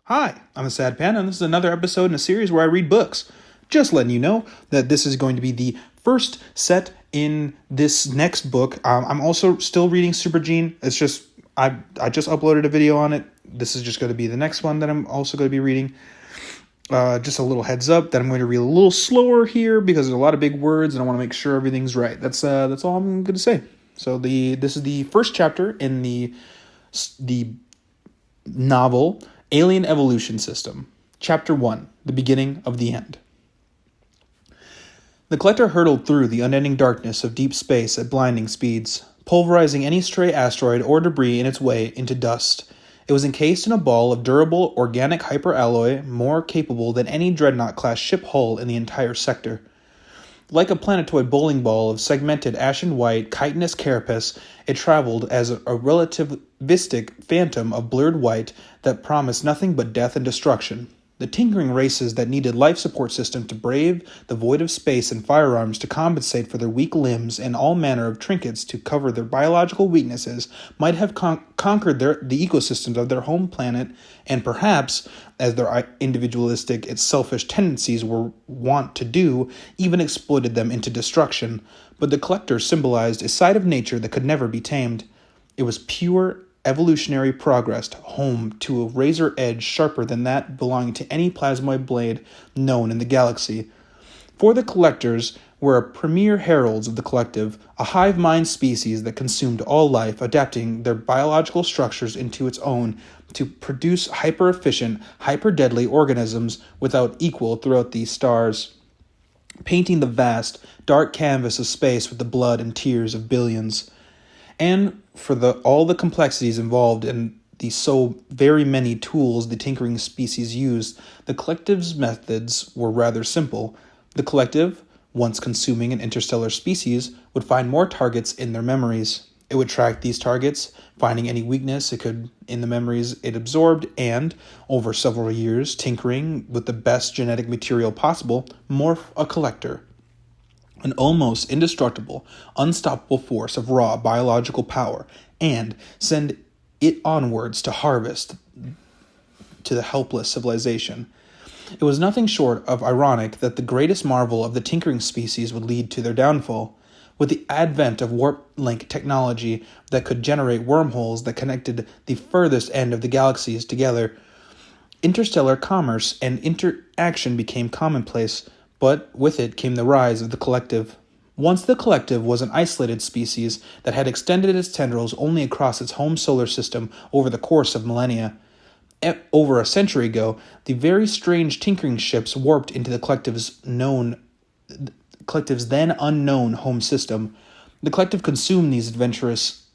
Hi, I'm a Sad Panda, and this is another episode in a series where I read books. Just letting you know that this is going to be the first set in this next book. I'm also still reading Supergene. It's just I just uploaded a video on it. This is just going to be the next one that I'm also going to be reading. Just a little heads up that I'm going to read a little slower here because there's a lot of big words and I want to make sure everything's right. That's all I'm going to say. So this is the first chapter in the novel Alien Evolution System. Chapter 1, The Beginning of the End. The Collector hurtled through the unending darkness of deep space at blinding speeds, pulverizing any stray asteroid or debris in its way into dust. It was encased in a ball of durable organic hyperalloy more capable than any Dreadnought-class ship hull in the entire sector. Like a planetoid bowling ball of segmented ashen-white chitinous carapace, it traveled as a relativistic phantom of blurred white that promised nothing but death and destruction. The tinkering races that needed life support systems to brave the void of space and firearms to compensate for their weak limbs and all manner of trinkets to cover their biological weaknesses might have conquered the ecosystems of their home planet and perhaps, as their individualistic and selfish tendencies were wont to do, even exploited them into destruction. But the Collector symbolized a side of nature that could never be tamed. It was pure evolutionary progress, home to a razor edge sharper than that belonging to any plasmoid blade known in the galaxy. For the Collectors were premier heralds of the collective, a hive mind species that consumed all life, adapting their biological structures into its own to produce hyper-efficient, hyper-deadly organisms without equal throughout the stars, painting the vast, dark canvas of space with the blood and tears of billions. And for all the complexities involved in the so very many tools the tinkering species used, the collective's methods were rather simple. The collective, once consuming an interstellar species, would find more targets in their memories. It would track these targets, finding any weakness it could in the memories it absorbed, and, over several years, tinkering with the best genetic material possible, morph a collector. An almost indestructible, unstoppable force of raw biological power, and send it onwards to harvest to the helpless civilization. It was nothing short of ironic that the greatest marvel of the tinkering species would lead to their downfall. With the advent of warp-link technology that could generate wormholes that connected the furthest end of the galaxies together, interstellar commerce and interaction became commonplace. But with it came the rise of the collective. Once the collective was an isolated species that had extended its tendrils only across its home solar system over the course of millennia. Over a century ago, the very strange tinkering ships warped into the collective's then unknown home system. The collective consumed these adventurous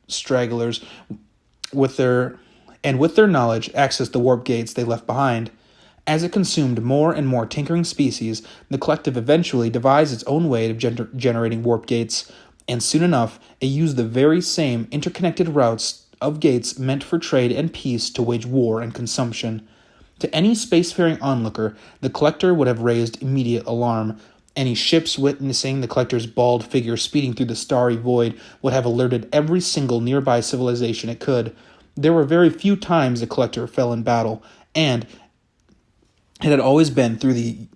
stragglers with their knowledge accessed the warp gates they left behind. As it consumed more and more tinkering species, the collective eventually devised its own way of generating warp gates, and soon enough, it used the very same interconnected routes of gates meant for trade and peace to wage war and consumption. To any spacefaring onlooker, the collector would have raised immediate alarm. Any ships witnessing the collector's bald figure speeding through the starry void would have alerted every single nearby civilization it could. There were very few times the collector fell in battle, and it had always been through the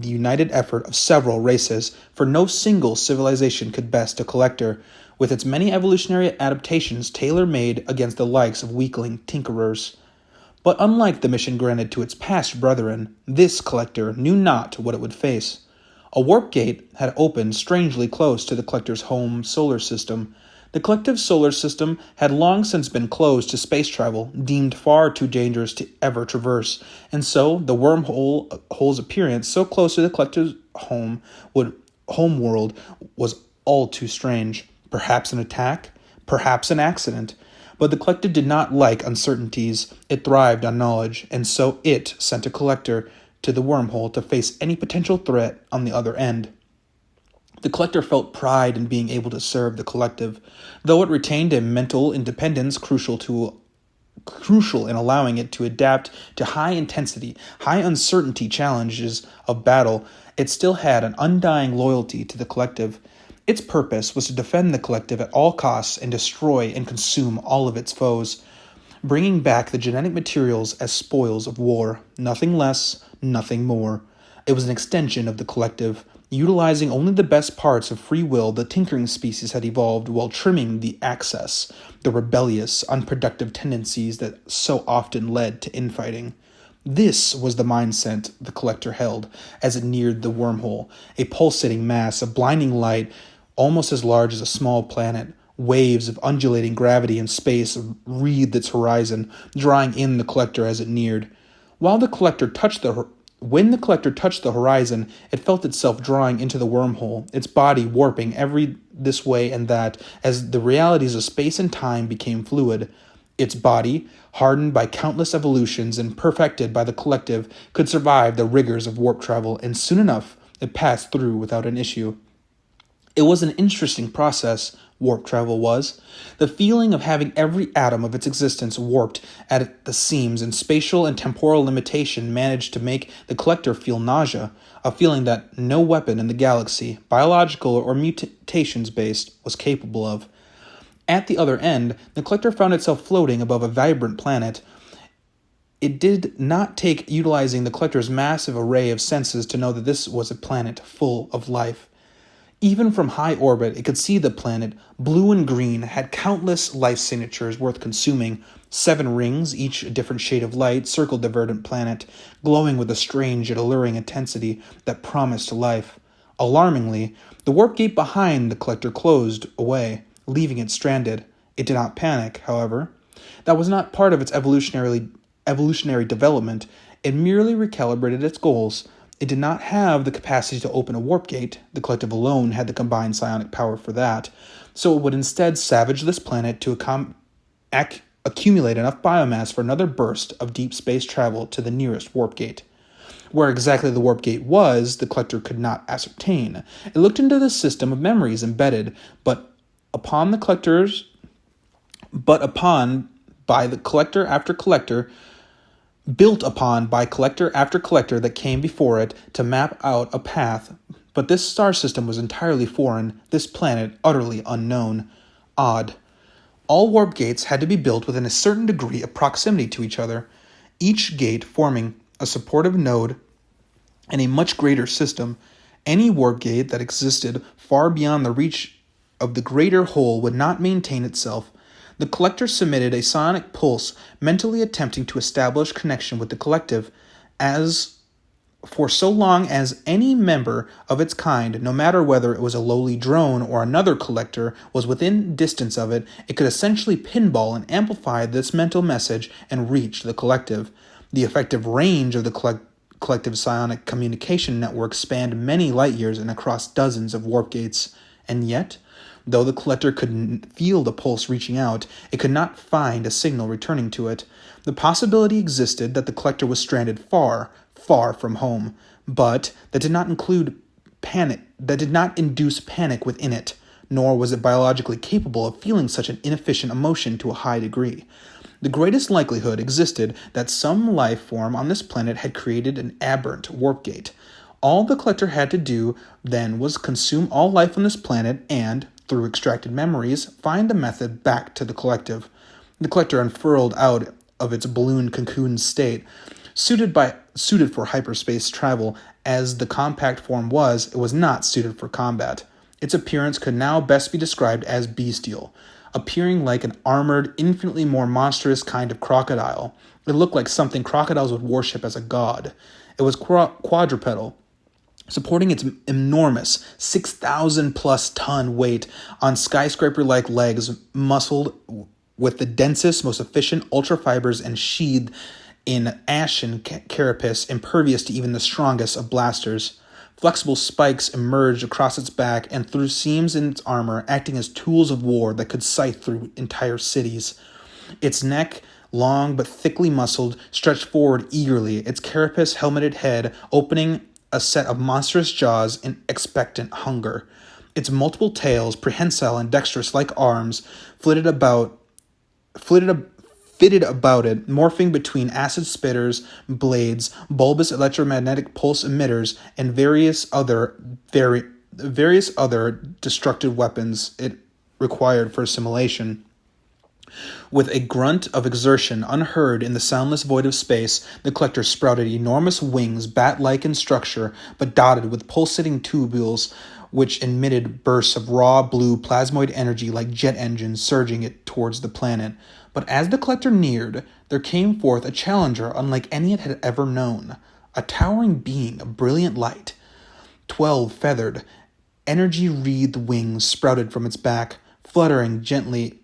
united effort of several races, for no single civilization could best a collector, with its many evolutionary adaptations tailor-made against the likes of weakling tinkerers. But unlike the mission granted to its past brethren, this collector knew not what it would face. A warp gate had opened strangely close to the collector's home solar system. The collective solar system had long since been closed to space travel, deemed far too dangerous to ever traverse, and so the wormhole's appearance so close to the collective's home world was all too strange. Perhaps an attack, perhaps an accident. But the collective did not like uncertainties. It thrived on knowledge, and so it sent a collector to the wormhole to face any potential threat on the other end. The collector felt pride in being able to serve the collective, though it retained a mental independence crucial in allowing it to adapt to high-intensity, high-uncertainty challenges of battle. It still had an undying loyalty to the collective. Its purpose was to defend the collective at all costs and destroy and consume all of its foes. bringing back the genetic materials as spoils of war. Nothing less, nothing more. It was an extension of the collective, utilizing only the best parts of free will the tinkering species had evolved while trimming the excess, the rebellious, unproductive tendencies that so often led to infighting. This was the mindset the collector held as it neared the wormhole, a pulsating mass of blinding light almost as large as a small planet. Waves of undulating gravity and space wreathed its horizon, drawing in the collector as it neared. When the collector touched the horizon, it felt itself drawing into the wormhole, its body warping every this way and that as the realities of space and time became fluid. Its body, hardened by countless evolutions and perfected by the collective, could survive the rigors of warp travel, and soon enough it passed through without an issue. It was an interesting process, warp travel was. The feeling of having every atom of its existence warped at the seams and spatial and temporal limitation managed to make the collector feel nausea, a feeling that no weapon in the galaxy, biological or mutations-based, was capable of. At the other end, the collector found itself floating above a vibrant planet. It did not take utilizing the collector's massive array of senses to know that this was a planet full of life. Even from high orbit, it could see the planet, blue and green, had countless life signatures worth consuming. 7 rings, each a different shade of light, circled the verdant planet, glowing with a strange yet alluring intensity that promised life. Alarmingly, the warp gate behind the collector closed away, leaving it stranded. It did not panic, however. That was not part of its evolutionary development. It merely recalibrated its goals. It did not have the capacity to open a warp gate. The collective alone had the combined psionic power for that. So it would instead savage this planet to accumulate enough biomass for another burst of deep space travel to the nearest warp gate. Where exactly the warp gate was, the collector could not ascertain. It looked into the system of memories embedded, built upon by collector after collector that came before it to map out a path. But this star system was entirely foreign, this planet utterly unknown. Odd. All warp gates had to be built within a certain degree of proximity to each other, each gate forming a supportive node in a much greater system. Any warp gate that existed far beyond the reach of the greater whole would not maintain itself. The collector submitted a sonic pulse, mentally attempting to establish connection with the collective, as for so long as any member of its kind, no matter whether it was a lowly drone or another collector, was within distance of it, it could essentially pinball and amplify this mental message and reach the collective. The effective range of the collective psionic communication network spanned many light years and across dozens of warp gates. And yet, though the collector could feel the pulse reaching out, it could not find a signal returning to it. The possibility existed that the collector was stranded far, far from home, but that did not induce panic within it, nor was it biologically capable of feeling such an inefficient emotion to a high degree. The greatest likelihood existed that some life form on this planet had created an aberrant warp gate. All the collector had to do then was consume all life on this planet and, through extracted memories, find the method back to the collective. The collector unfurled out of its balloon cocoon state. Suited for hyperspace travel, as the compact form was, it was not suited for combat. Its appearance could now best be described as bestial, appearing like an armored, infinitely more monstrous kind of crocodile. It looked like something crocodiles would worship as a god. It was quadrupedal, supporting its enormous 6,000-plus ton weight on skyscraper-like legs, muscled with the densest, most efficient ultra-fibers and sheathed in ashen carapace, impervious to even the strongest of blasters. Flexible spikes emerged across its back and through seams in its armor, acting as tools of war that could scythe through entire cities. Its neck, long but thickly muscled, stretched forward eagerly, its carapace helmeted head opening a set of monstrous jaws in expectant hunger. Its multiple tails, prehensile and dexterous like arms, fitted about it, morphing between acid spitters, blades, bulbous electromagnetic pulse emitters, and various other destructive weapons it required for assimilation. With a grunt of exertion unheard in the soundless void of space, the collector sprouted enormous wings, bat-like in structure, but dotted with pulsating tubules which emitted bursts of raw blue plasmoid energy like jet engines surging it towards the planet. But as the collector neared, there came forth a challenger unlike any it had ever known. A towering being of brilliant light. 12 feathered, energy-wreathed wings sprouted from its back, fluttering gently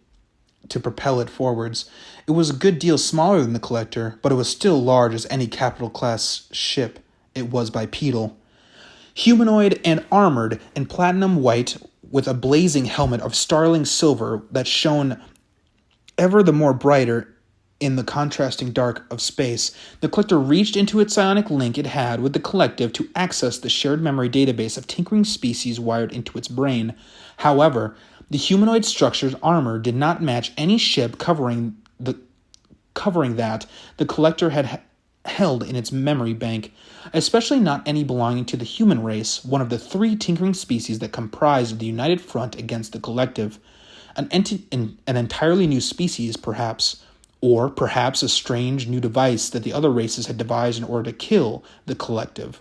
to propel it forwards. It was a good deal smaller than the collector, but it was still large as any capital-class ship. It was bipedal. Humanoid and armored in platinum white, with a blazing helmet of starling silver that shone ever the more brighter in the contrasting dark of space, the collector reached into its psionic link it had with the collective to access the shared memory database of tinkering species wired into its brain. However, the humanoid structure's armor did not match any ship covering that the collector had held in its memory bank, especially not any belonging to the human race, one of the 3 tinkering species that comprised the united front against the collective. An entirely new species, perhaps, or perhaps a strange new device that the other races had devised in order to kill the collective.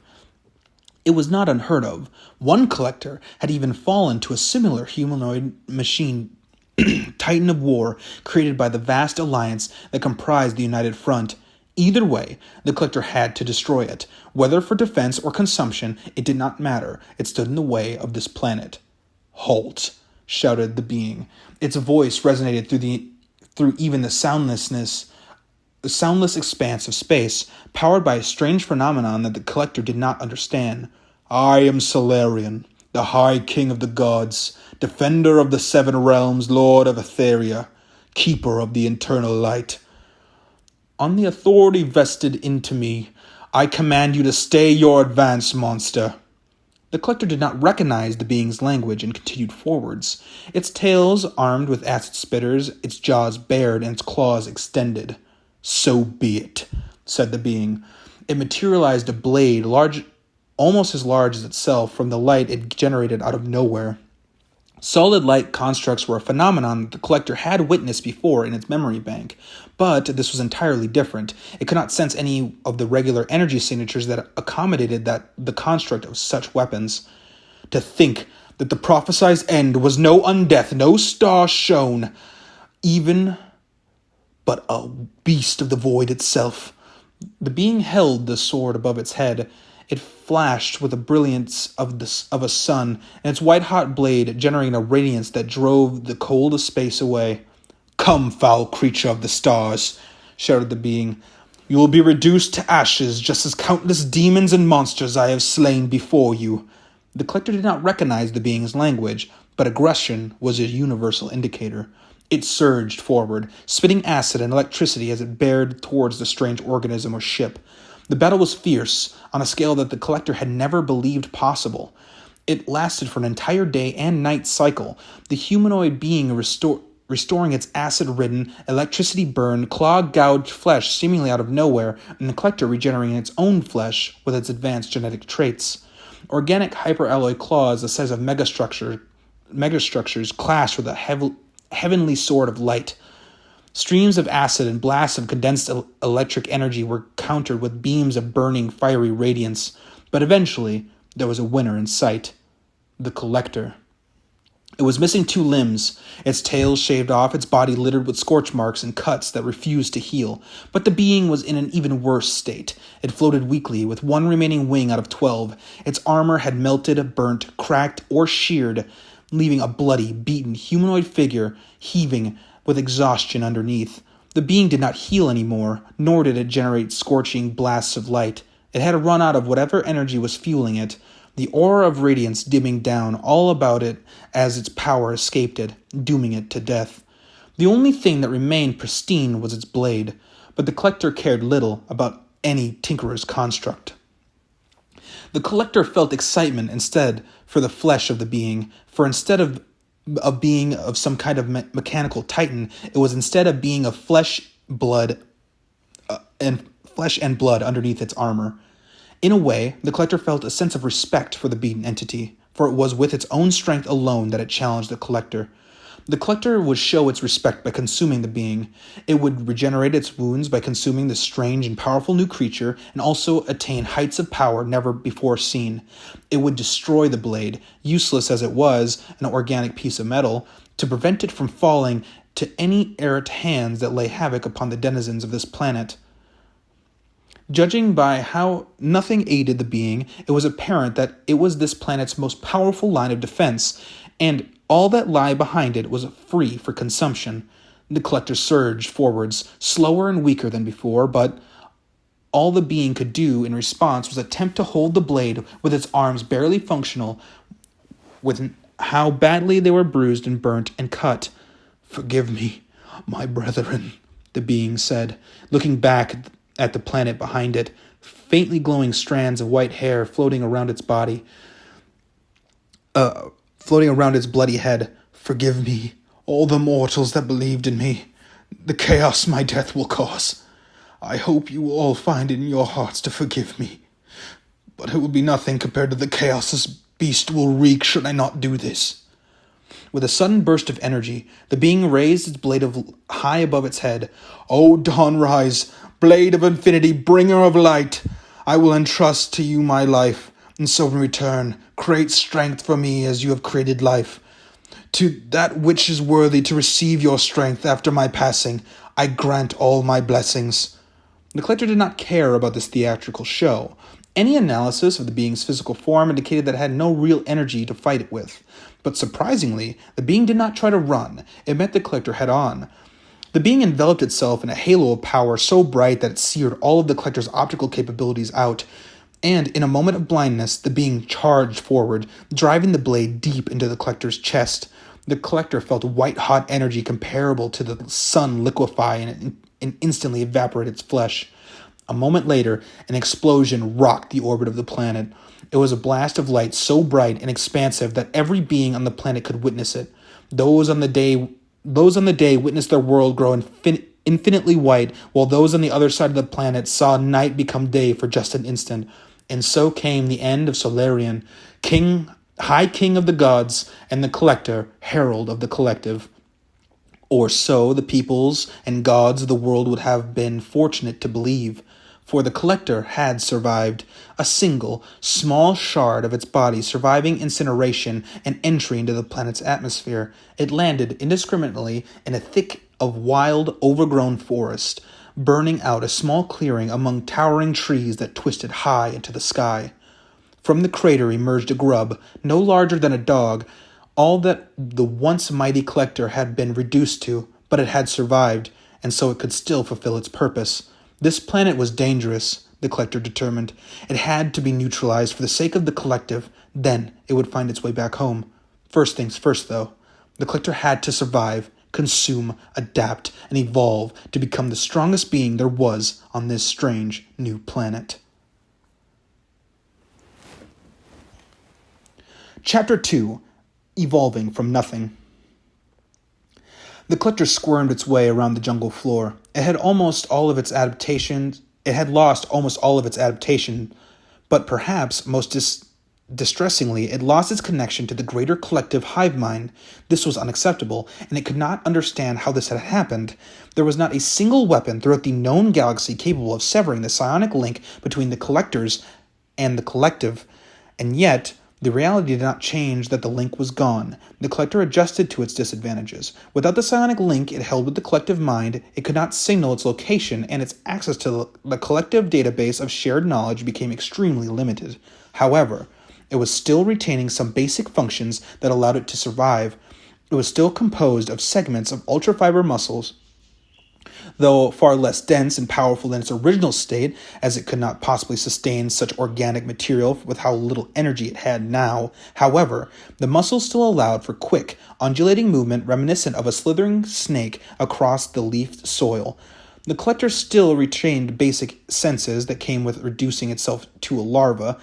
It was not unheard of. One collector had even fallen to a similar humanoid machine, Titan of War, created by the vast alliance that comprised the united front. Either way, the collector had to destroy it. Whether for defense or consumption, it did not matter. It stood in the way of this planet. "Halt!" shouted the being. Its voice resonated through even the soundless expanse of space, powered by a strange phenomenon that the collector did not understand. "I am Solarian, the High King of the Gods, defender of the 7 realms, Lord of Etheria, keeper of the eternal light. On the authority vested into me, I command you to stay your advance, monster." The collector did not recognize the being's language and continued forwards. Its tails armed with acid spitters, its jaws bared, and its claws extended. "So be it," said the being. It materialized a blade almost as large as itself from the light it generated out of nowhere. Solid light constructs were a phenomenon that the collector had witnessed before in its memory bank, but this was entirely different. It could not sense any of the regular energy signatures that accommodated the construct of such weapons. To think that the prophesied end was no undeath, no star shone, even but a beast of the void itself. The being held the sword above its head. It flashed with the brilliance of a sun, and its white-hot blade generating a radiance that drove the cold of space away. "Come, foul creature of the stars," shouted the being. "You will be reduced to ashes, just as countless demons and monsters I have slain before you." The collector did not recognize the being's language, but aggression was a universal indicator. It surged forward, spitting acid and electricity as it bared towards the strange organism or ship. The battle was fierce, on a scale that the collector had never believed possible. It lasted for an entire day and night cycle, the humanoid being restoring its acid-ridden, electricity-burned, claw-gouged flesh seemingly out of nowhere, and the collector regenerating its own flesh with its advanced genetic traits. Organic hyperalloy claws the size of megastructures clashed with a heavenly sword of light. Streams of acid and blasts of condensed electric energy were countered with beams of burning, fiery radiance. But eventually, there was a winner in sight. The collector. It was missing 2 limbs, its tail shaved off, its body littered with scorch marks and cuts that refused to heal. But the being was in an even worse state. It floated weakly, with 1 remaining wing out of 12. Its armor had melted, burnt, cracked, or sheared, leaving a bloody, beaten humanoid figure heaving with exhaustion underneath. The being did not heal anymore, nor did it generate scorching blasts of light. It had run out of whatever energy was fueling it, the aura of radiance dimming down all about it as its power escaped it, dooming it to death. The only thing that remained pristine was its blade, but the collector cared little about any tinkerer's construct. The collector felt excitement instead for the flesh of the being, for instead of being of some kind of mechanical titan, it was instead a being of flesh and blood underneath its armor. In a way, the collector felt a sense of respect for the beaten entity, for it was with its own strength alone that it challenged the collector. The collector would show its respect by consuming the being. It would regenerate its wounds by consuming this strange and powerful new creature, and also attain heights of power never before seen. It would destroy the blade, useless as it was, an organic piece of metal, to prevent it from falling to any errant hands that lay havoc upon the denizens of this planet. Judging by how nothing aided the being, it was apparent that it was this planet's most powerful line of defense, and all that lay behind it was free for consumption. The collector surged forwards, slower and weaker than before, but all the being could do in response was attempt to hold the blade with its arms barely functional, with how badly they were bruised and burnt and cut. "Forgive me, my brethren," the being said, looking back at the planet behind it, faintly glowing strands of white hair floating around its body, floating around its bloody head. "Forgive me, all the mortals that believed in me, the chaos my death will cause. I hope you will all find it in your hearts to forgive me, but it will be nothing compared to the chaos this beast will wreak should I not do this." With a sudden burst of energy, the being raised its blade high above its head. "O dawn rise, blade of infinity, bringer of light, I will entrust to you my life, and so in return, create strength for me as you have created life. To that which is worthy to receive your strength after my passing, I grant all my blessings." The collector did not care about this theatrical show. Any analysis of the being's physical form indicated that it had no real energy to fight it with. But surprisingly, the being did not try to run. It met the collector head on. The being enveloped itself in a halo of power so bright that it seared all of the collector's optical capabilities out, and in a moment of blindness, the being charged forward, driving the blade deep into the collector's chest. The collector felt white-hot energy comparable to the sun liquefy and instantly evaporate its flesh. A moment later, an explosion rocked the orbit of the planet. It was a blast of light so bright and expansive that every being on the planet could witness it. Those on the day witnessed their world grow infinitely white, while those on the other side of the planet saw night become day for just an instant. And so came the end of Solarian, High King of the gods, and the collector, herald of the collective. Or so the peoples and gods of the world would have been fortunate to believe. For the collector had survived, a single, small shard of its body surviving incineration and entry into the planet's atmosphere. It landed indiscriminately in a thick of wild, overgrown forest, burning out a small clearing among towering trees that twisted high into the sky. From the crater emerged a grub, no larger than a dog, all that the once mighty collector had been reduced to, but it had survived, and so it could still fulfill its purpose. This planet was dangerous, the collector determined. It had to be neutralized for the sake of the collective, then it would find its way back home. First things first, though. The collector had to survive, consume, adapt, and evolve to become the strongest being there was on this strange new planet. Chapter 2. Evolving from Nothing. The collector squirmed its way around the jungle floor. It had lost almost all of its adaptation, but perhaps most distressingly, it lost its connection to the greater collective hive mind. This was unacceptable, and it could not understand how this had happened. There was not a single weapon throughout the known galaxy capable of severing the psionic link between the collectors and the collective, and yet the reality did not change that the link was gone. The collector adjusted to its disadvantages. Without the psionic link it held with the collective mind, it could not signal its location, and its access to the collective database of shared knowledge became extremely limited. However, it was still retaining some basic functions that allowed it to survive. It was still composed of segments of ultrafiber muscles, though far less dense and powerful than its original state, as it could not possibly sustain such organic material with how little energy it had now. However, the muscles still allowed for quick, undulating movement reminiscent of a slithering snake across the leafed soil. The collector still retained basic senses that came with reducing itself to a larva.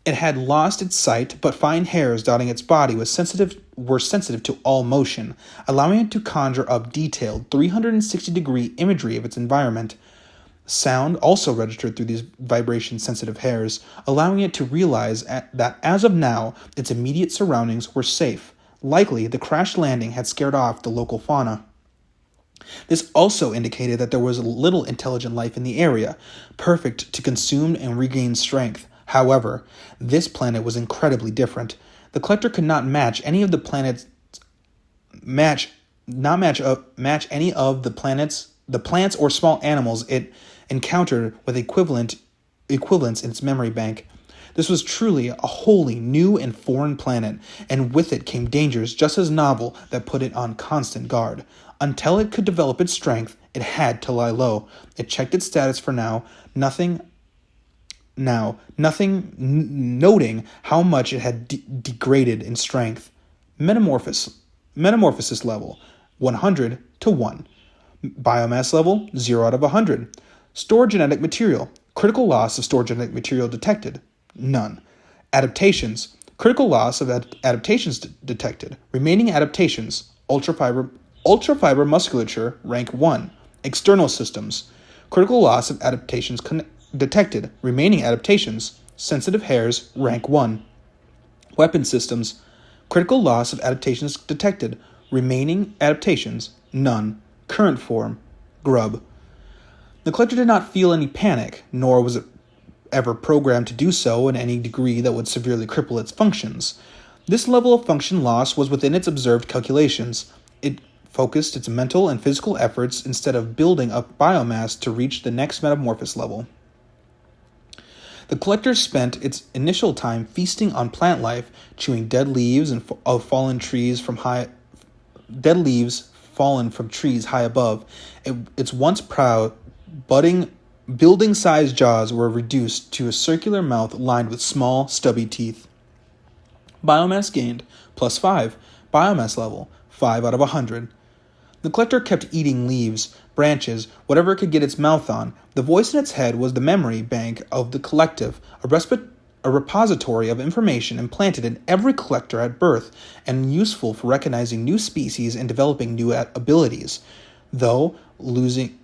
It had lost its sight, but fine hairs dotting its body were sensitive to all motion, allowing it to conjure up detailed 360-degree imagery of its environment. Sound also registered through these vibration-sensitive hairs, allowing it to realize that as of now, its immediate surroundings were safe. Likely, the crash landing had scared off the local fauna. This also indicated that there was little intelligent life in the area, perfect to consume and regain strength. However, this planet was incredibly different. The collector could not match any of the planets match any of the plants or small animals it encountered with equivalents in its memory bank. This was truly a wholly new and foreign planet, and with it came dangers just as novel that put it on constant guard. Until it could develop its strength, it had to lie low. It checked its status for nothing, noting how much it had degraded in strength. Metamorphosis level, 100 to 1. Biomass level, 0 out of 100. Stored genetic material. Critical loss of stored genetic material detected. None. Adaptations. Critical loss of adaptations detected. Remaining adaptations. Ultra-fiber musculature, rank 1. External systems. Critical loss of adaptations detected. Remaining adaptations. Sensitive hairs, rank 1. Weapon systems. Critical loss of adaptations detected. Remaining adaptations, none. Current form, grub. The collector did not feel any panic, nor was it ever programmed to do so in any degree that would severely cripple its functions. This level of function loss was within its observed calculations. It focused its mental and physical efforts instead of building up biomass to reach the next metamorphosis level. The collector spent its initial time feasting on plant life, chewing dead leaves of fallen trees from trees high above. Its once proud, building-sized jaws were reduced to a circular mouth lined with small, stubby teeth. Biomass gained, plus 5. Biomass level, 5 out of 100. The collector kept eating leaves, branches, whatever it could get its mouth on. The voice in its head was the memory bank of the collective, a repository of information implanted in every collector at birth and useful for recognizing new species and developing new abilities. Though losing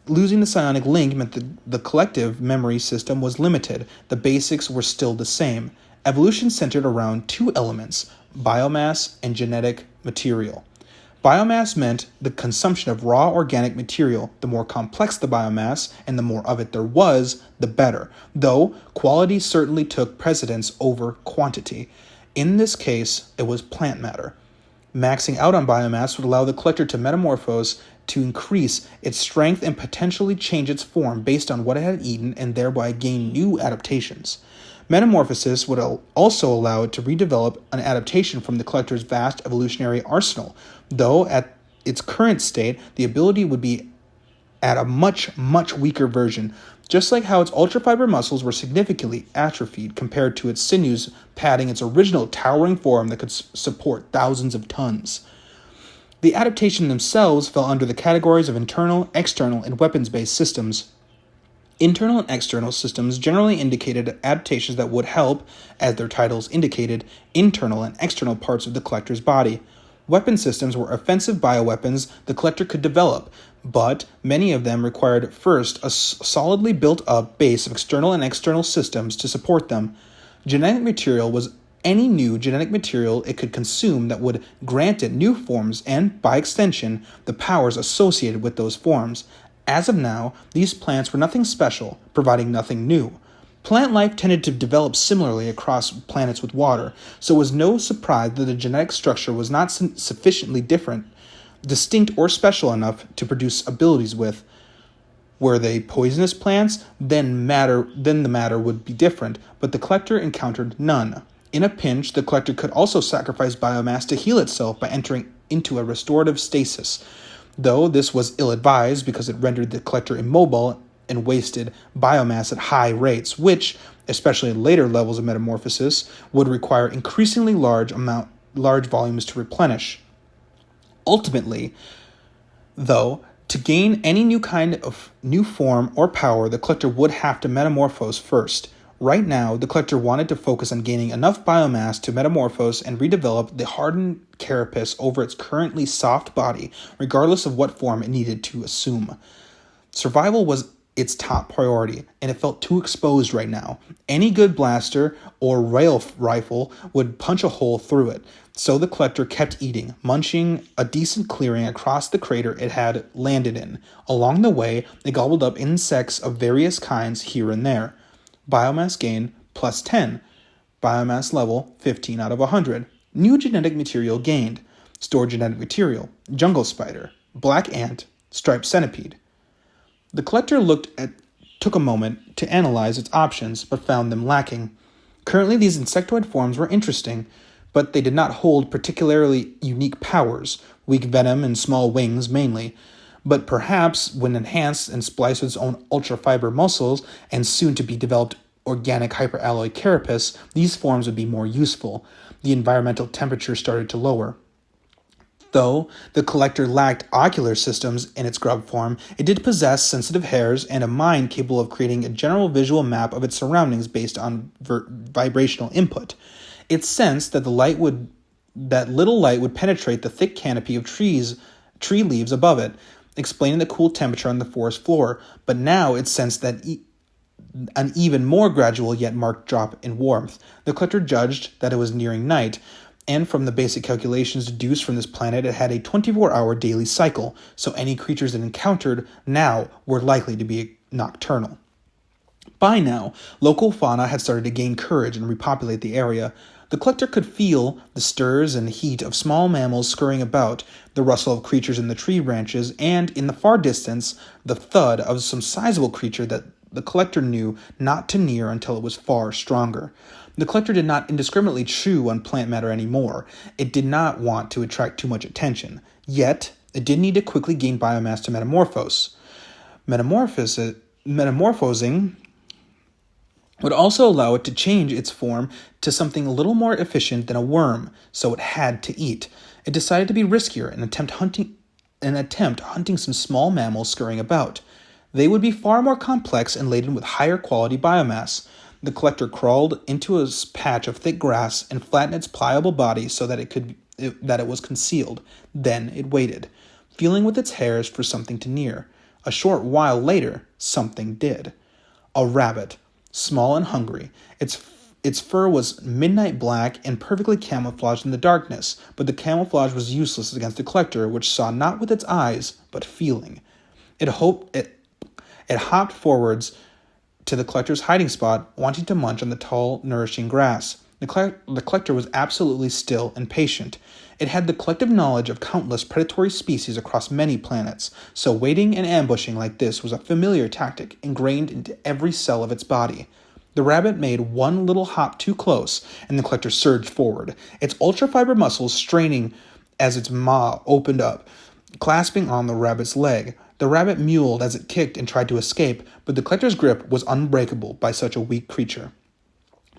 the psionic link meant the collective memory system was limited, the basics were still the same. Evolution centered around two elements, biomass and genetic material. Biomass meant the consumption of raw organic material. The more complex the biomass, and the more of it there was, the better, though quality certainly took precedence over quantity. In this case, it was plant matter. Maxing out on biomass would allow the collector to metamorphose to increase its strength and potentially change its form based on what it had eaten and thereby gain new adaptations. Metamorphosis would also allow it to redevelop an adaptation from the collector's vast evolutionary arsenal, though at its current state, the ability would be at a much, much weaker version, just like how its ultra-fiber muscles were significantly atrophied compared to its sinews padding its original towering form that could support thousands of tons. The adaptations themselves fell under the categories of internal, external, and weapons-based systems. Internal and external systems generally indicated adaptations that would help, as their titles indicated, internal and external parts of the collector's body. Weapon systems were offensive bioweapons the collector could develop, but many of them required first a solidly built-up base of external and external systems to support them. Genetic material was any new genetic material it could consume that would grant it new forms and, by extension, the powers associated with those forms. As of now, these plants were nothing special, providing nothing new. Plant life tended to develop similarly across planets with water, so it was no surprise that the genetic structure was not sufficiently distinct or special enough to produce abilities with. Were they poisonous plants, then the matter would be different, but the collector encountered none. In a pinch, the collector could also sacrifice biomass to heal itself by entering into a restorative stasis, though this was ill-advised because it rendered the collector immobile and wasted biomass at high rates, which, especially in later levels of metamorphosis, would require increasingly large volumes to replenish. Ultimately, though, to gain any new kind of new form or power, the collector would have to metamorphose first. Right now, the collector wanted to focus on gaining enough biomass to metamorphose and redevelop the hardened carapace over its currently soft body, regardless of what form it needed to assume. Survival was its top priority, and it felt too exposed right now. Any good blaster or rail rifle would punch a hole through it. So the collector kept eating, munching a decent clearing across the crater it had landed in. Along the way, it gobbled up insects of various kinds here and there. Biomass gain plus 10. Biomass level 15 out of 100. New genetic material gained. Stored genetic material. Jungle spider. Black ant. Striped centipede. The collector took a moment to analyze its options, but found them lacking. Currently, these insectoid forms were interesting, but they did not hold particularly unique powers, weak venom and small wings mainly. But perhaps, when enhanced and spliced with its own ultra-fiber muscles and soon-to-be-developed organic hyperalloy carapace, these forms would be more useful. The environmental temperature started to lower. Though the collector lacked ocular systems in its grub form, it did possess sensitive hairs and a mind capable of creating a general visual map of its surroundings based on vibrational input. It sensed that little light would penetrate the thick canopy of tree leaves above it, explaining the cool temperature on the forest floor, but now it sensed that an even more gradual yet marked drop in warmth. The collector judged that it was nearing night, and from the basic calculations deduced from this planet, it had a 24-hour daily cycle, so any creatures it encountered now were likely to be nocturnal. By now, local fauna had started to gain courage and repopulate the area. The collector could feel the stirs and heat of small mammals scurrying about, the rustle of creatures in the tree branches, and, in the far distance, the thud of some sizable creature that the collector knew not to near until it was far stronger. The collector did not indiscriminately chew on plant matter anymore. It did not want to attract too much attention. Yet, it did need to quickly gain biomass to metamorphose. Metamorphosing would also allow it to change its form to something a little more efficient than a worm, so it had to eat. It decided to be riskier and attempt hunting some small mammals scurrying about. They would be far more complex and laden with higher quality biomass. The collector crawled into a patch of thick grass and flattened its pliable body so that it was concealed. Then it waited, feeling with its hairs for something to near. A short while later, something did. A rabbit, small and hungry. Its fur was midnight black and perfectly camouflaged in the darkness, but the camouflage was useless against the collector, which saw not with its eyes, but feeling. It hopped forwards to the collector's hiding spot, wanting to munch on the tall, nourishing grass. The collector was absolutely still and patient. It had the collective knowledge of countless predatory species across many planets, so waiting and ambushing like this was a familiar tactic ingrained into every cell of its body. The rabbit made one little hop too close, and the collector surged forward, its ultra-fiber muscles straining as its maw opened up, clasping on the rabbit's leg. The rabbit mewled as it kicked and tried to escape, but the collector's grip was unbreakable by such a weak creature.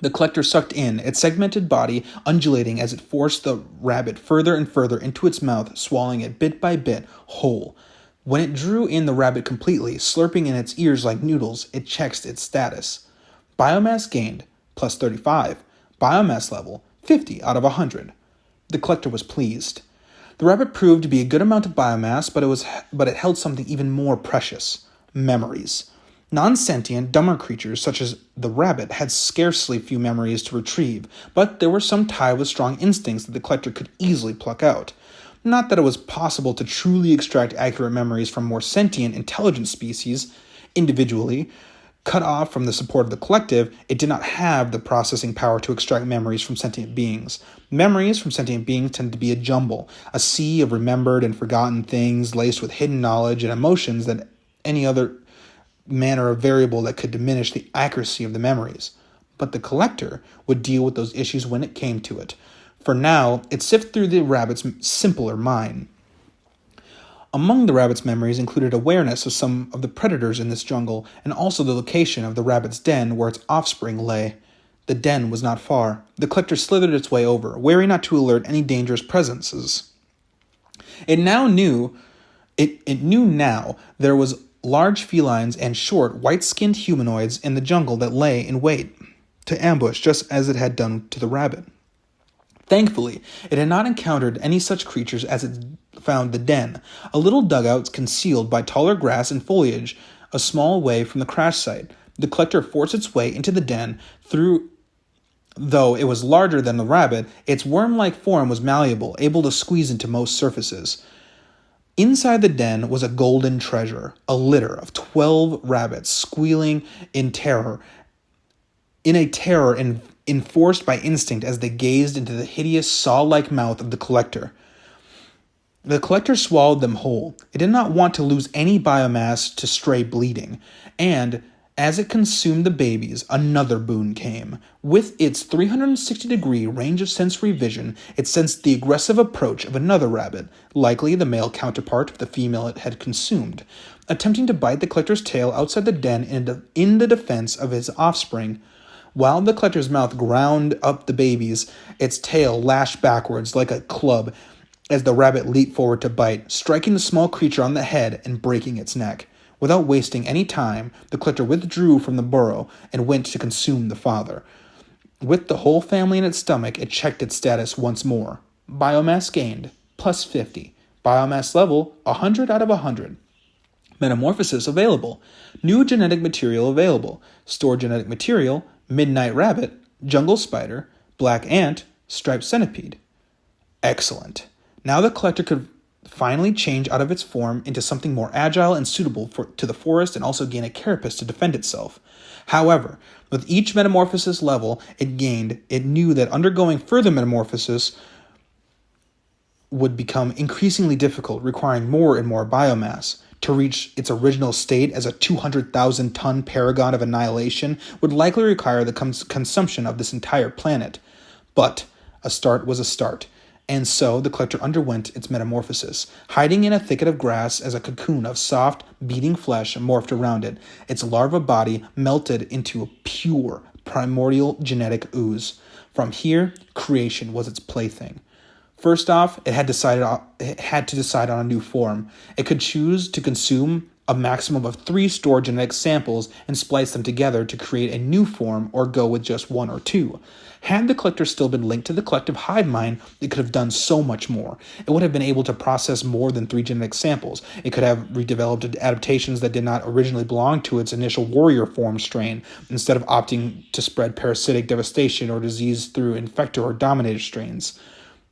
The collector sucked in, its segmented body undulating as it forced the rabbit further and further into its mouth, swallowing it bit by bit whole. When it drew in the rabbit completely, slurping in its ears like noodles, it checked its status. Biomass gained, plus 35. Biomass level, 50 out of 100. The collector was pleased. The rabbit proved to be a good amount of biomass, but it held something even more precious: memories. Non-sentient, dumber creatures such as the rabbit had scarcely few memories to retrieve, but there were some tied with strong instincts that the collector could easily pluck out. Not that it was possible to truly extract accurate memories from more sentient, intelligent species individually. Cut off from the support of the collective, it did not have the processing power to extract memories from sentient beings. Memories from sentient beings tend to be a jumble, a sea of remembered and forgotten things laced with hidden knowledge and emotions that any other manner of variable that could diminish the accuracy of the memories. But the collector would deal with those issues when it came to it. For now, it sifted through the rabbit's simpler mind. Among the rabbit's memories included awareness of some of the predators in this jungle, and also the location of the rabbit's den where its offspring lay. The den was not far. The collector slithered its way over, wary not to alert any dangerous presences. It knew now there was large felines and short, white-skinned humanoids in the jungle that lay in wait to ambush, just as it had done to the rabbit. Thankfully, it had not encountered any such creatures as it found the den, a little dugout concealed by taller grass and foliage a small way from the crash site. The collector forced its way into the den through. Though it was larger than the rabbit, its worm-like form was malleable, able to squeeze into most surfaces. Inside the den was a golden treasure, a litter of 12 rabbits squealing in a terror enforced by instinct as they gazed into the hideous saw-like mouth of the collector. The collector swallowed them whole. It did not want to lose any biomass to stray bleeding, and as it consumed the babies, another boon came. With its 360-degree range of sensory vision, it sensed the aggressive approach of another rabbit, likely the male counterpart of the female it had consumed, attempting to bite the collector's tail outside the den in the defense of his offspring. While the collector's mouth ground up the babies, its tail lashed backwards like a club as the rabbit leaped forward to bite, striking the small creature on the head and breaking its neck. Without wasting any time, the collector withdrew from the burrow and went to consume the father. With the whole family in its stomach, it checked its status once more. Biomass gained, plus 50. Biomass level, 100 out of 100. Metamorphosis available. New genetic material available. Stored genetic material, midnight rabbit, jungle spider, black ant, striped centipede. Excellent. Now the collector could finally change out of its form into something more agile and suitable to the forest and also gain a carapace to defend itself. However, with each metamorphosis level it gained, it knew that undergoing further metamorphosis would become increasingly difficult, requiring more and more biomass. To reach its original state as a 200,000-ton paragon of annihilation would likely require the consumption of this entire planet. But a start was a start. And so the collector underwent its metamorphosis. Hiding in a thicket of grass as a cocoon of soft, beating flesh morphed around it, its larva body melted into a pure, primordial genetic ooze. From here, creation was its plaything. First off, it had to decide on a new form. It could choose to consume a maximum of 3 stored genetic samples and splice them together to create a new form, or go with just 1 or 2. Had the collector still been linked to the collective hive mind, it could have done so much more. It would have been able to process more than 3 genetic samples. It could have redeveloped adaptations that did not originally belong to its initial warrior form strain, instead of opting to spread parasitic devastation or disease through infector or dominator strains.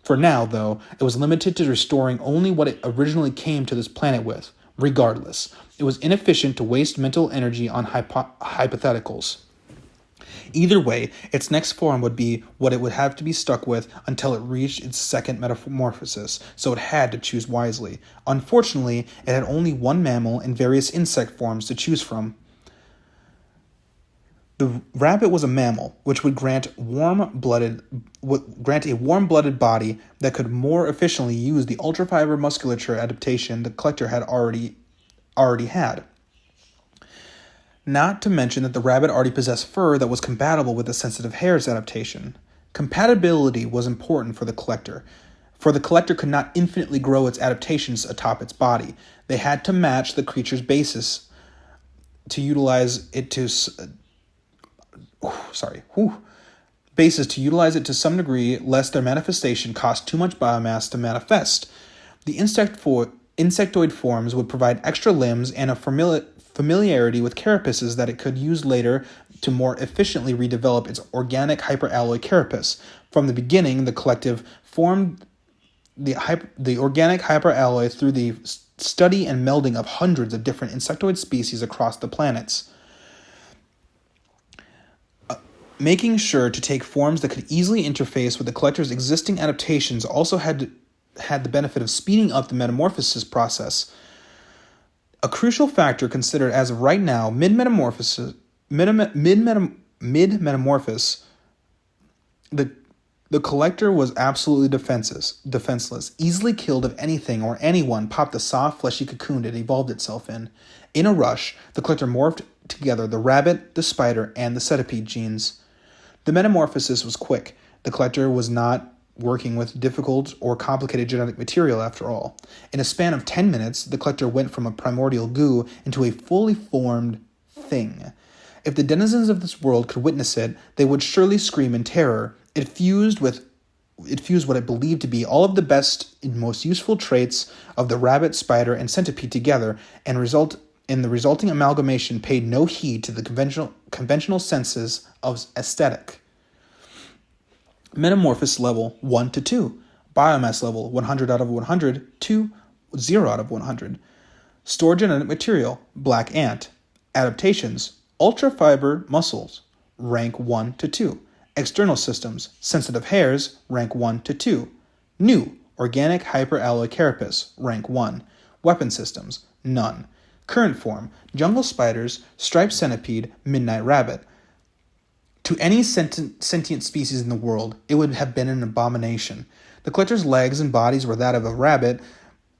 For now, though, it was limited to restoring only what it originally came to this planet with. Regardless, it was inefficient to waste mental energy on hypotheticals. Either way, its next form would be what it would have to be stuck with until it reached its second metamorphosis, so it had to choose wisely. Unfortunately, it had only 1 mammal and various insect forms to choose from. The rabbit was a mammal, which would grant a warm-blooded body that could more efficiently use the ultrafiber musculature adaptation the collector had already had. Not to mention that the rabbit already possessed fur that was compatible with the sensitive hairs adaptation. Compatibility was important for the collector, for the collector could not infinitely grow its adaptations atop its body. They had to match the creature's basis to utilize it to some degree, lest their manifestation cost too much biomass to manifest. The insectoid forms would provide extra limbs and a familiarity with carapaces that it could use later to more efficiently redevelop its organic hyperalloy carapace. From the beginning, the collective formed the organic hyperalloy through the study and melding of hundreds of different insectoid species across the planets. Making sure to take forms that could easily interface with the collector's existing adaptations also had the benefit of speeding up the metamorphosis process. A crucial factor considered as of right now, mid-metamorphosis, the collector was absolutely defenseless, easily killed if anything or anyone popped the soft, fleshy cocoon it evolved itself in. In a rush, the collector morphed together the rabbit, the spider, and the centipede genes. The metamorphosis was quick. The collector was not working with difficult or complicated genetic material after all. In a span of 10 minutes, the collector went from a primordial goo into a fully formed thing. If the denizens of this world could witness it, they would surely scream in terror. It fused what it believed to be all of the best and most useful traits of the rabbit, spider, and centipede together, and and the resulting amalgamation paid no heed to the conventional senses of aesthetic. Metamorphosis level 1 to 2. Biomass level 100 out of 100 to 0 out of 100. Stored genetic material, black ant. Adaptations, ultra-fiber muscles, rank 1 to 2. External systems, sensitive hairs, rank 1 to 2. New, organic hyperalloy carapace, rank 1. Weapon systems, none. Current form, jungle spiders, striped centipede, midnight rabbit. To any sentient species in the world, it would have been an abomination. The collector's legs and bodies were that of a rabbit,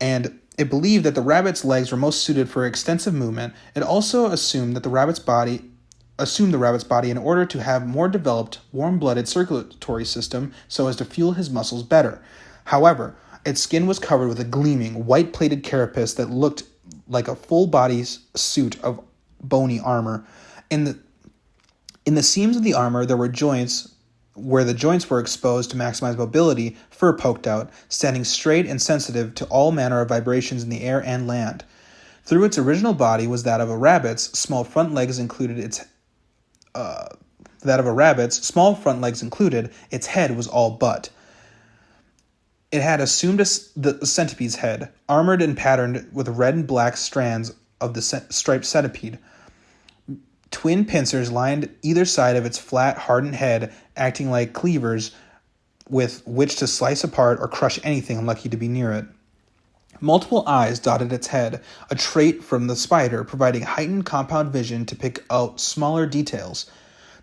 and it believed that the rabbit's legs were most suited for extensive movement. It also assumed the rabbit's body in order to have more developed, warm-blooded circulatory system so as to fuel his muscles better. However, its skin was covered with a gleaming, white-plated carapace that looked like a full-body suit of bony armor. In the seams of the armor, there were joints. Where the joints were exposed to maximize mobility, fur poked out, standing straight and sensitive to all manner of vibrations in the air and land. Through its original body was that of a rabbit's, small front legs included, its head was all butt. It had assumed the centipede's head, armored and patterned with red and black strands of the striped centipede. Twin pincers lined either side of its flat, hardened head, acting like cleavers with which to slice apart or crush anything unlucky to be near it. Multiple eyes dotted its head, a trait from the spider, providing heightened compound vision to pick out smaller details.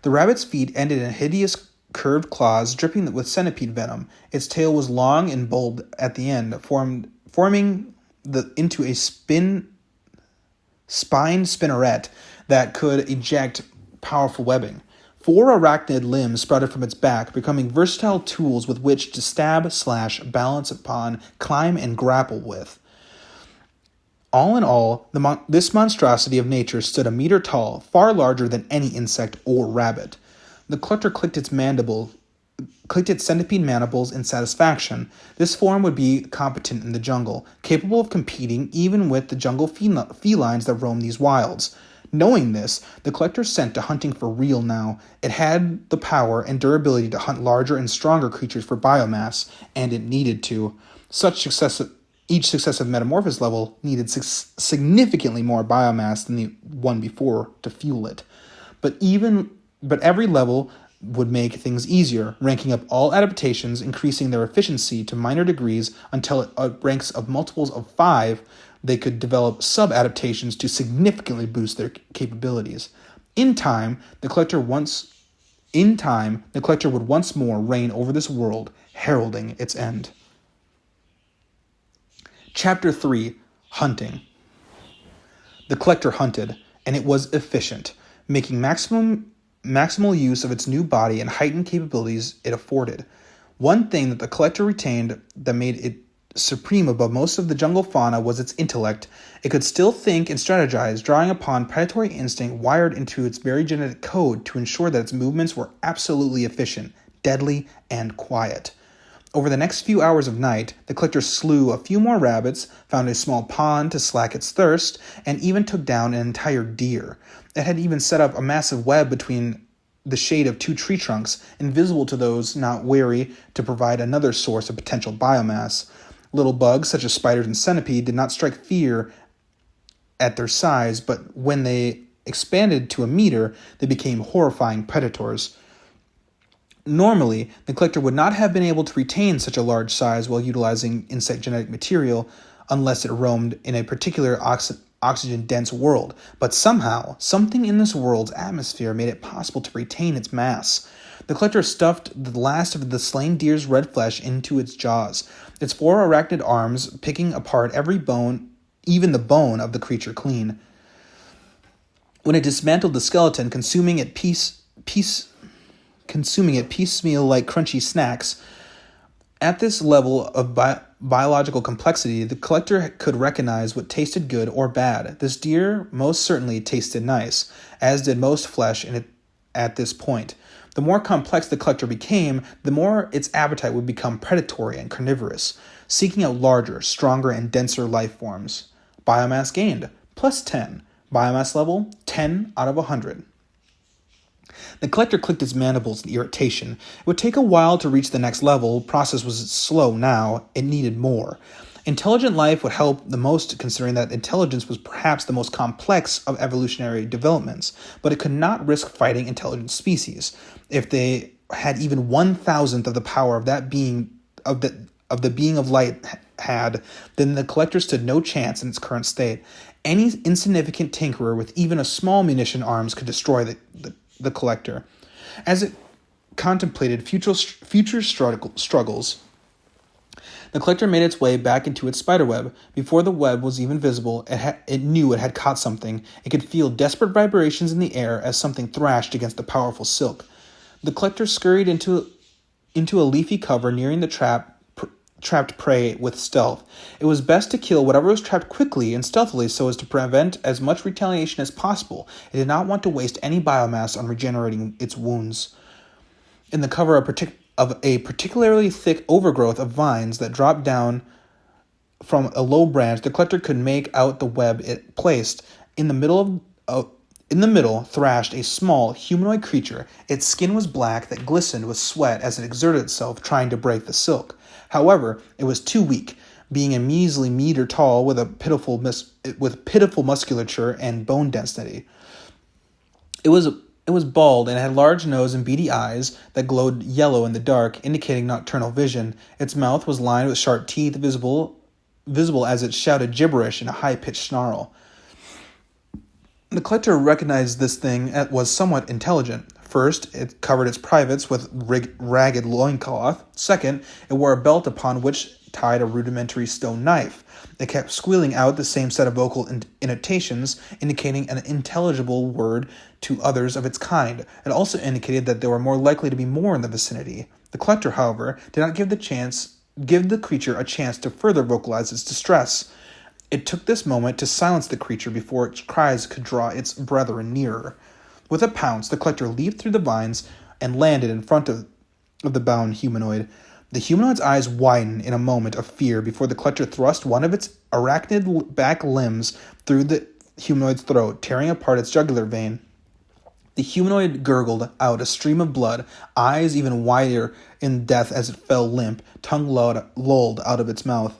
The rabbit's feet ended in hideous curved claws dripping with centipede venom. Its tail was long and bold at the end, forming into a spined spinneret that could eject powerful webbing. 4 arachnid limbs sprouted from its back, becoming versatile tools with which to stab, slash, balance upon, climb, and grapple with. All in all, this monstrosity of nature stood a meter tall, far larger than any insect or rabbit. The collector clicked its centipede mandibles in satisfaction. This form would be competent in the jungle, capable of competing even with the jungle felines that roam these wilds. Knowing this, the collector sent to hunting for real now. It had the power and durability to hunt larger and stronger creatures for biomass, and it needed to. Each successive metamorphosis level needed significantly more biomass than the one before to fuel it. But every level would make things easier, ranking up all adaptations, increasing their efficiency to minor degrees until at ranks of multiples of 5, they could develop sub-adaptations to significantly boost their capabilities. In time, the collector would once more reign over this world, heralding its end. Chapter 3. Hunting. The collector hunted, and it was efficient, making maximal use of its new body and heightened capabilities it afforded. One thing that the collector retained that made it supreme above most of the jungle fauna was its intellect. It could still think and strategize, drawing upon predatory instinct wired into its very genetic code to ensure that its movements were absolutely efficient, deadly, and quiet. Over the next few hours of night, the collector slew a few more rabbits, found a small pond to slack its thirst, and even took down an entire deer. It had even set up a massive web between the shade of 2 tree trunks, invisible to those not wary, to provide another source of potential biomass. Little bugs, such as spiders and centipede, did not strike fear at their size, but when they expanded to a meter, they became horrifying predators. Normally, the collector would not have been able to retain such a large size while utilizing insect genetic material unless it roamed in a particular oxygen-dense world, but somehow, something in this world's atmosphere made it possible to retain its mass. The collector stuffed the last of the slain deer's red flesh into its jaws, its 4 arachnid arms picking apart every bone, even the bone of the creature clean. When it dismantled the skeleton, consuming it piecemeal like crunchy snacks, at this level of biological complexity, the collector could recognize what tasted good or bad. This deer most certainly tasted nice, as did most flesh in it at this point. The more complex the collector became, the more its appetite would become predatory and carnivorous, seeking out larger, stronger, and denser life forms. Biomass gained, +10. Biomass level, 10 out of 100. The collector clicked its mandibles in irritation. It would take a while to reach the next level. Process was slow now. It needed more. Intelligent life would help the most, considering that intelligence was perhaps the most complex of evolutionary developments, but it could not risk fighting intelligent species. If they had even 1,000th of the power of that being of the being of light had, then the collector stood no chance in its current state. Any insignificant tinkerer with even a small munition arms could destroy the collector. As it contemplated future struggles, the collector made its way back into its spiderweb. Before the web was even visible, it knew it had caught something. It could feel desperate vibrations in the air as something thrashed against the powerful silk. The collector scurried into a leafy cover, nearing the trapped prey with stealth. It was best to kill whatever was trapped quickly and stealthily so as to prevent as much retaliation as possible. It did not want to waste any biomass on regenerating its wounds. In the cover of a particularly thick overgrowth of vines that dropped down from a low branch, the collector could make out the web it placed. In the middle thrashed a small humanoid creature. Its skin was black that glistened with sweat as it exerted itself trying to break the silk. However, it was too weak, being a measly meter tall with pitiful musculature and bone density. It was bald and had large nose and beady eyes that glowed yellow in the dark, indicating nocturnal vision. Its mouth was lined with sharp teeth, visible as it shouted gibberish in a high-pitched snarl. The collector recognized this thing was somewhat intelligent. First, it covered its privates with ragged loincloth. Second, it wore a belt upon which tied a rudimentary stone knife. It kept squealing out the same set of vocal intonations, indicating an intelligible word to others of its kind. It also indicated that there were more likely to be more in the vicinity. The collector, however, did not give the creature a chance to further vocalize its distress. It took this moment to silence the creature before its cries could draw its brethren nearer. With a pounce, the collector leaped through the vines and landed in front of the bound humanoid. The humanoid's eyes widened in a moment of fear before the collector thrust one of its arachnid back limbs through the humanoid's throat, tearing apart its jugular vein. The humanoid gurgled out a stream of blood, eyes even wider in death as it fell limp, tongue lolled out of its mouth.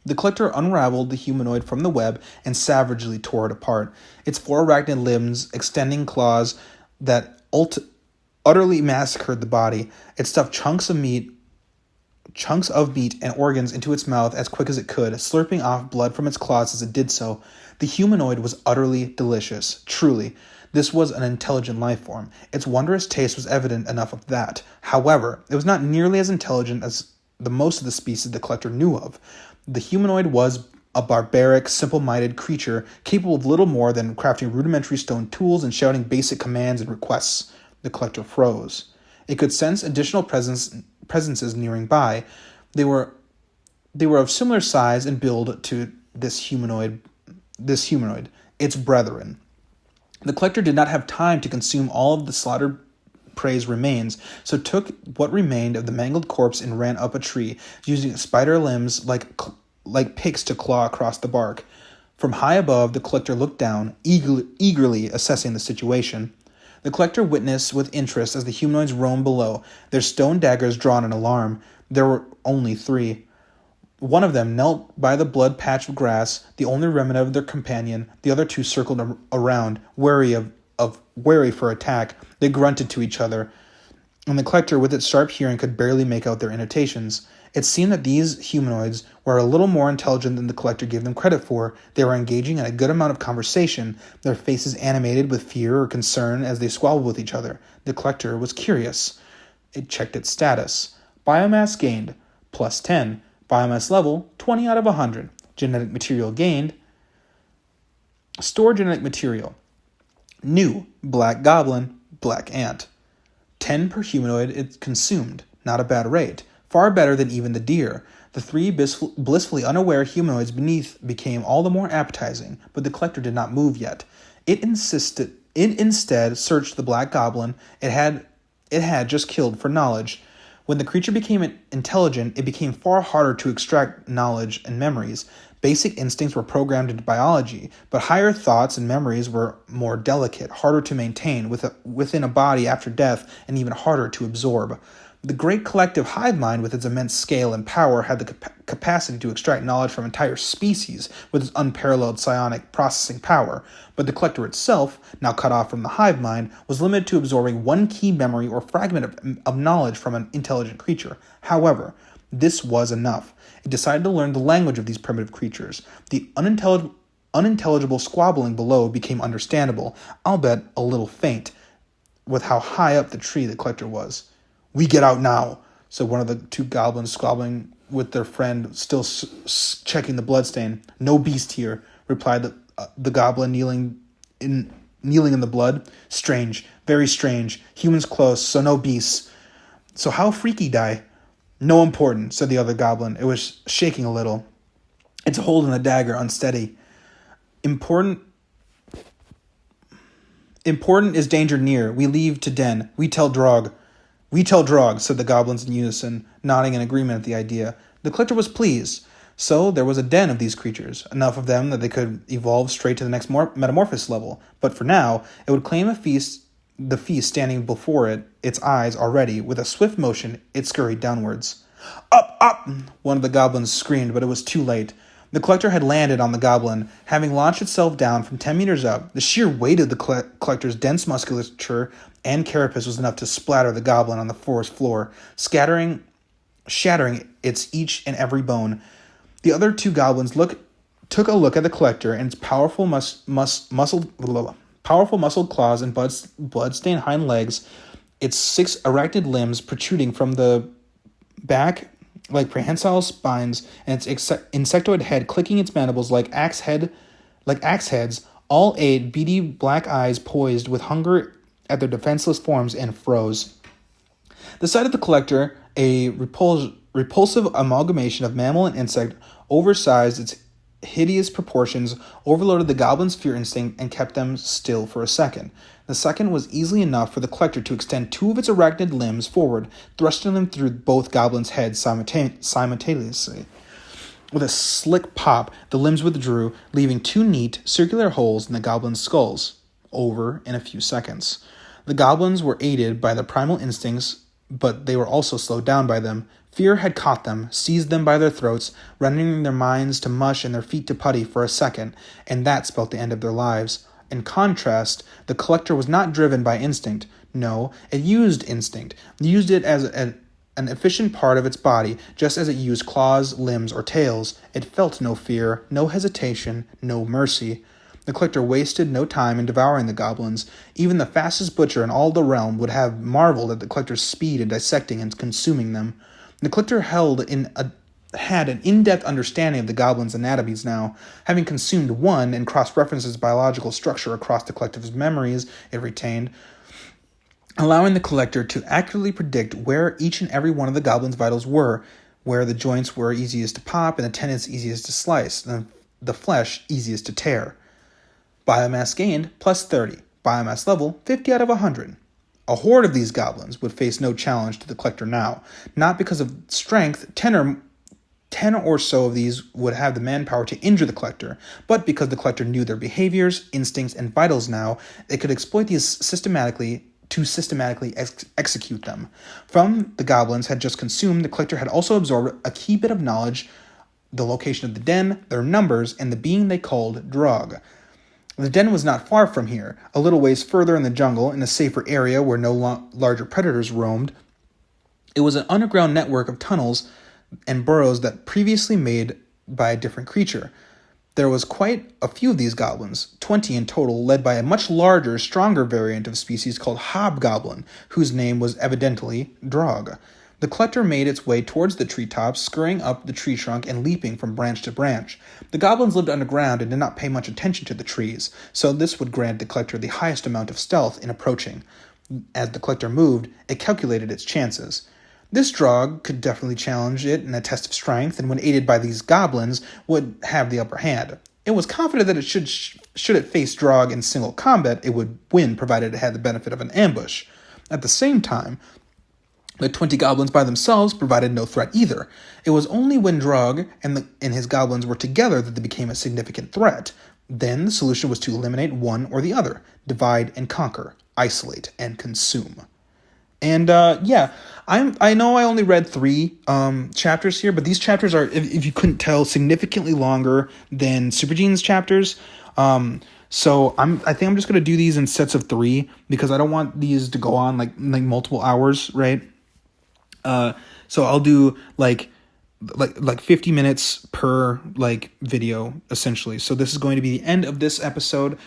The collector unraveled the humanoid from the web and savagely tore it apart, its four arachnid limbs extending claws that utterly massacred the body. It stuffed chunks of meat and organs into its mouth as quick as it could, slurping off blood from its claws as it did so. The humanoid was utterly delicious. Truly, this was an intelligent life form. Its wondrous taste was evident enough of that. However, it was not nearly as intelligent as the most of the species the collector knew of. The humanoid was a barbaric, simple-minded creature capable of little more than crafting rudimentary stone tools and shouting basic commands and requests. The collector froze. It could sense additional presences nearing by. They were of similar size and build to this humanoid, its brethren. The collector did not have time to consume all of the slaughtered prey's remains, so took what remained of the mangled corpse and ran up a tree, using spider limbs like picks to claw across the bark. From high above, the collector looked down, eagerly assessing the situation. The collector witnessed with interest as the humanoids roamed below, their stone daggers drawn in alarm. There were only 3. One of them knelt by the blood patch of grass, the only remnant of their companion. The other 2 circled around, wary for attack. They grunted to each other, and the collector, with its sharp hearing, could barely make out their intonations. It seemed that these humanoids were a little more intelligent than the collector gave them credit for. They were engaging in a good amount of conversation, their faces animated with fear or concern as they squabbled with each other. The collector was curious. It checked its status. Biomass gained, plus 10. Biomass level, 20 out of 100. Genetic material gained. Store genetic material. New, black goblin, black ant. 10 per humanoid it consumed. Not a bad rate. Far better than even the deer. The 3 blissfully unaware humanoids beneath became all the more appetizing, but the collector did not move yet. It instead searched the black goblin it had just killed for knowledge. When the creature became intelligent, it became far harder to extract knowledge and memories. Basic instincts were programmed into biology, but higher thoughts and memories were more delicate, harder to maintain within a body after death, and even harder to absorb. The great collective hive mind, with its immense scale and power, had the capacity to extract knowledge from entire species with its unparalleled psionic processing power, but the collector itself, now cut off from the hive mind, was limited to absorbing one key memory or fragment of knowledge from an intelligent creature. However, this was enough. It decided to learn the language of these primitive creatures. The unintelligible squabbling below became understandable, albeit a little faint, with how high up the tree the collector was. "We get out now," said one of the two goblins, squabbling with their friend, still checking the bloodstain. "No beast here," replied the goblin, kneeling in the blood. "Strange, very strange. Humans close, so no beasts. So how Freaky die?" "No important," said the other goblin. It was shaking a little. "It's holding the dagger unsteady." Important is danger near. We leave to den. We tell Drog." "We tell Drog," said the goblins in unison, nodding in agreement at the idea. The collector was pleased. So there was a den of these creatures, enough of them that they could evolve straight to the next metamorphosis level. But for now, it would claim the feast standing before it, its eyes already. With a swift motion, it scurried downwards. "Up, up!" one of the goblins screamed, but it was too late. The collector had landed on the goblin, having launched itself down from 10 meters up. The sheer weight of the collector's dense musculature and carapace was enough to splatter the goblin on the forest floor, shattering its each and every bone. The other two goblins took a look at the collector and its powerful muscled claws and blood-stained hind legs, its 6 arachnid limbs protruding from the back like prehensile spines, and its insectoid head clicking its mandibles like axe heads, all 8 beady black eyes poised with hunger at their defenseless forms, and froze. The sight of the collector, a repulsive amalgamation of mammal and insect, oversized its hideous proportions, overloaded the goblin's fear instinct, and kept them still for a second. The second was easily enough for the collector to extend 2 of its arachnid limbs forward, thrusting them through both goblins' heads simultaneously. With a slick pop, the limbs withdrew, leaving 2 neat, circular holes in the goblins' skulls. Over in a few seconds. The goblins were aided by their primal instincts, but they were also slowed down by them. Fear had caught them, seized them by their throats, rendering their minds to mush and their feet to putty for a second, and that spelt the end of their lives. In contrast, the collector was not driven by instinct. No, it used instinct. It used it as an efficient part of its body, just as it used claws, limbs, or tails. It felt no fear, no hesitation, no mercy. The collector wasted no time in devouring the goblins. Even the fastest butcher in all the realm would have marveled at the collector's speed in dissecting and consuming them. The collector had an in-depth understanding of the goblins' anatomies now, having consumed one and cross-referenced its biological structure across the collective's memories it retained, allowing the collector to accurately predict where each and every one of the goblins' vitals were, where the joints were easiest to pop and the tendons easiest to slice, and the flesh easiest to tear. Biomass gained, plus 30. Biomass level, 50 out of 100. A horde of these goblins would face no challenge to the collector now. Not because of strength, 10 or so of these would have the manpower to injure the collector, but because the collector knew their behaviors, instincts, and vitals now, it could exploit these systematically execute them. From the goblins had just consumed, the collector had also absorbed a key bit of knowledge, the location of the den, their numbers, and the being they called Drog. The den was not far from here, a little ways further in the jungle, in a safer area where no larger predators roamed. It was an underground network of tunnels and burrows that previously made by a different creature. There was quite a few of these goblins, 20 in total, led by a much larger, stronger variant of species called Hobgoblin, whose name was evidently Drog. The collector made its way towards the treetops, scurrying up the tree trunk and leaping from branch to branch. The goblins lived underground and did not pay much attention to the trees, so this would grant the collector the highest amount of stealth in approaching. As the collector moved, it calculated its chances. This Drog could definitely challenge it in a test of strength, and when aided by these goblins, would have the upper hand. It was confident that it should it face Drog in single combat, it would win, provided it had the benefit of an ambush. At the same time, The 20 goblins by themselves provided no threat either. It was only when Drog and his goblins were together that they became a significant threat. Then the solution was to eliminate one or the other, divide and conquer, isolate and consume. And I know I only read 3 chapters here, but these chapters are, if you couldn't tell, significantly longer than Supergene's chapters. So I think I'm just gonna do these in sets of 3 because I don't want these to go on like multiple hours, right? So I'll do like 50 minutes per video essentially. So this is going to be the end of this episode.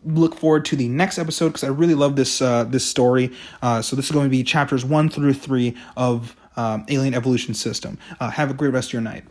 Look forward to the next episode because I really love this story. So this is going to be chapters 1 through 3 of Alien Evolution System. Have a great rest of your night.